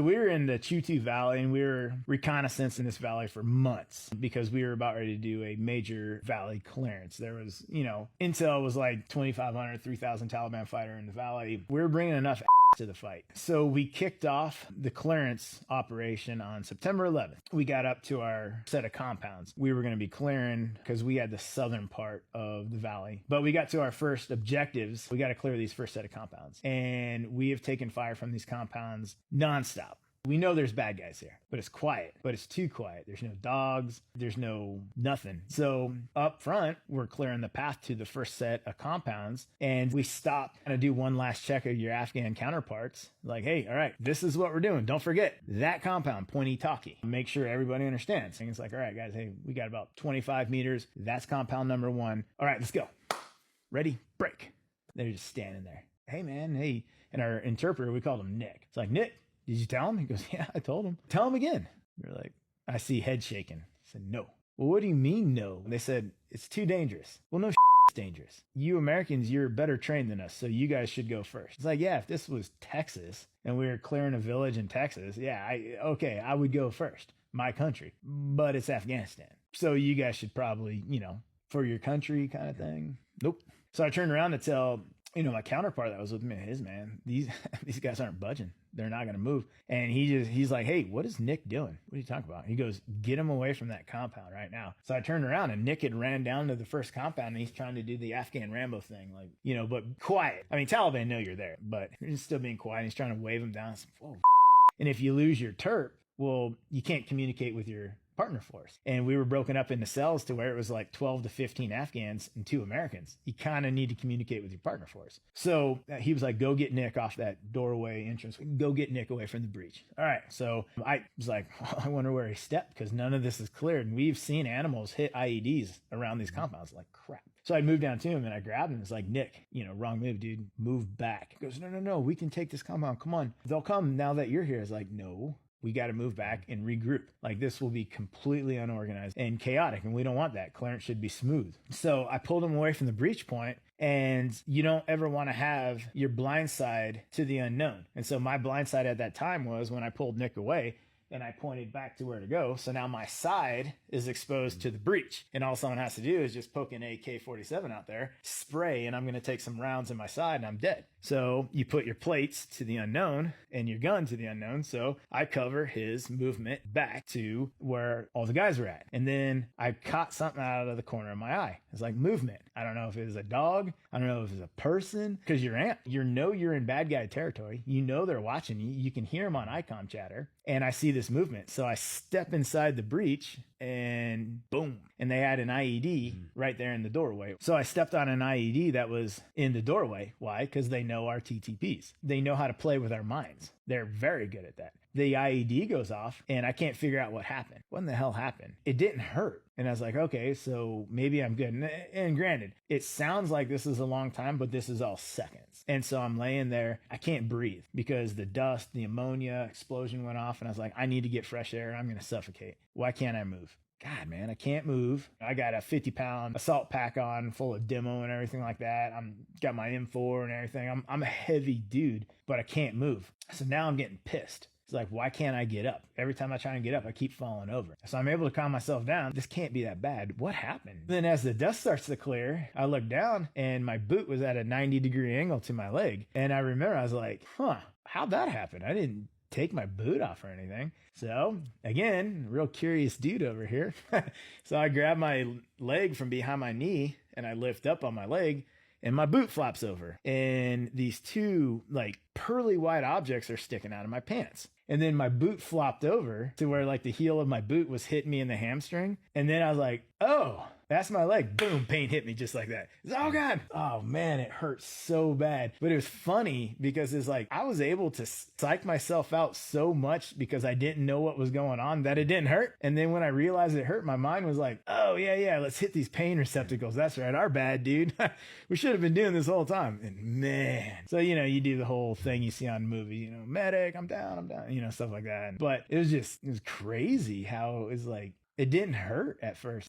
We were in the Chutu Valley and we were reconnaissance in this valley for months because we were about ready to do a major valley clearance. There was, intel was like 2,500, 3,000 Taliban fighter in the valley. We were bringing enough to the fight. So we kicked off the clearance operation on September 11th. We got up to our set of compounds. We were going to be clearing because we had the southern part of the valley. But we got to our first objectives. We got to clear these first set of compounds. And we have taken fire from these compounds nonstop. We know there's bad guys here, but it's quiet, but it's too quiet. There's no dogs. There's no nothing. So up front, we're clearing the path to the first set of compounds. And we stop and do one last check of your Afghan counterparts. Like, hey, all right, this is what we're doing. Don't forget that compound, Pointy Talkie. Make sure everybody understands. And it's like, all right, guys, hey, we got about 25 meters. That's compound number 1. All right, let's go. Ready, break. They're just standing there. Hey, man, hey. And our interpreter, we called him Nick. It's like, Nick, did you tell him? He goes, yeah, I told him. Tell him again. We're like, I see head shaking. I said, no. Well, what do you mean no? They said, it's too dangerous. Well, no, it's dangerous. You Americans, you're better trained than us, so you guys should go first. It's like, yeah, if this was Texas and we were clearing a village in Texas, yeah, I would go first. My country. But it's Afghanistan. So you guys should probably, for your country kind of thing. Nope. So I turned around to tell my counterpart that was with me, these guys aren't budging. They're not going to move. And he's like, hey, what is Nick doing? What are you talking about? He goes, get him away from that compound right now. So I turned around and Nick had ran down to the first compound and he's trying to do the Afghan Rambo thing, but quiet. I mean, Taliban know you're there, but he's still being quiet. He's trying to wave him down. Whoa. And if you lose your terp, well, you can't communicate with your partner force. And we were broken up into cells to where it was like 12 to 15 Afghans and 2 Americans. You kind of need to communicate with your partner force. So he was like, go get Nick off that doorway entrance. Go get Nick away from the breach. All right. So I was like, well, I wonder where he stepped because none of this is cleared. And we've seen animals hit IEDs around these compounds. Like, crap. So I moved down to him and I grabbed him. It's like, Nick, wrong move, dude. Move back. He goes, no. We can take this compound. Come on. They'll come now that you're here. It's like, no. We got to move back and regroup. Like this will be completely unorganized and chaotic. And we don't want that. Clearance should be smooth. So I pulled him away from the breach point. And you don't ever want to have your blind side to the unknown. And so my blind side at that time was when I pulled Nick away and I pointed back to where to go. So now my side is exposed to the breach. And all someone has to do is just poke an AK-47 out there, spray, and I'm going to take some rounds in my side and I'm dead. So you put your plates to the unknown and your gun to the unknown. So I cover his movement back to where all the guys were at. And then I caught something out of the corner of my eye. It's like movement. I don't know if it was a dog. I don't know if it's a person. Because you're in bad guy territory. They're watching you. You can hear them on ICOM chatter. And I see this movement. So I step inside the breach and boom. And they had an IED right there in the doorway. So I stepped on an IED that was in the doorway. Why? Because they know our TTPs. They know how to play with our minds. They're very good at that. The IED goes off and I can't figure out what happened. What in the hell happened? It didn't hurt. And I was like, okay, so maybe I'm good. And granted, it sounds like this is a long time, but this is all seconds. And so I'm laying there. I can't breathe because the dust, the ammonia explosion went off. And I was like, I need to get fresh air. I'm going to suffocate. Why can't I move? God, man, I can't move. I got a 50-pound assault pack on full of demo and everything like that. Got my M4 and everything. I'm a heavy dude, but I can't move. So now I'm getting pissed. It's like, why can't I get up? Every time I try and get up, I keep falling over. So I'm able to calm myself down. This can't be that bad. What happened? Then as the dust starts to clear, I look down and my boot was at a 90-degree angle to my leg. And I remember I was like, how'd that happen? I didn't take my boot off or anything. So again, real curious dude over here. So I grab my leg from behind my knee and I lift up on my leg and my boot flaps over. And these 2 pearly white objects are sticking out of my pants. And then my boot flopped over to where the heel of my boot was hitting me in the hamstring. And then I was like, oh, that's my leg. Boom, pain hit me just like that. Oh God. Oh man, it hurt so bad. But it was funny because it's like I was able to psych myself out so much because I didn't know what was going on that it didn't hurt. And then when I realized it hurt, my mind was like, oh yeah, let's hit these pain receptacles. That's right. Our bad, dude. We should have been doing this whole time. And man, so you do the whole thing you see on movies, medic, I'm down, stuff like that. But it was crazy how it was like, it didn't hurt at first.